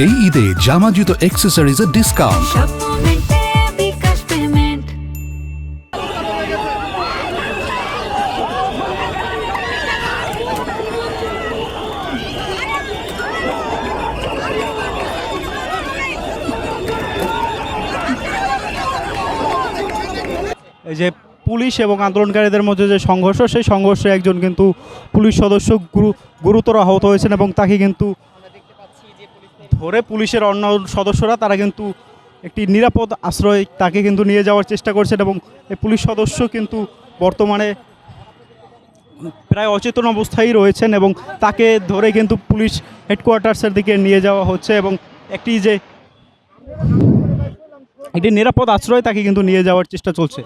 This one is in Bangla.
এই ঈদে জামা জুতো অ্যাক্সেসরিজের ডিসকাউন্ট। এই যে পুলিশ এবং আন্দোলনকারীদের মধ্যে যে সংঘর্ষ, সেই সংঘর্ষে একজন কিন্তু পুলিশ সদস্য গুরুতর আহত হয়েছেন এবং তাকে কিন্তু ধরে পুলিশের অন্য সদস্যরা তারা কিন্তু একটি নিরাপদ আশ্রয় তাকে কিন্তু নিয়ে যাওয়ার চেষ্টা করছেন এবং এই পুলিশ সদস্য কিন্তু বর্তমানে প্রায় অচেতন অবস্থায় রয়েছেন এবং তাকে ধরে কিন্তু পুলিশ হেডকোয়ার্টার্সের দিকে নিয়ে যাওয়া হচ্ছে এবং একটি নিরাপদ আশ্রয় তাকে কিন্তু নিয়ে যাওয়ার চেষ্টা চলছে।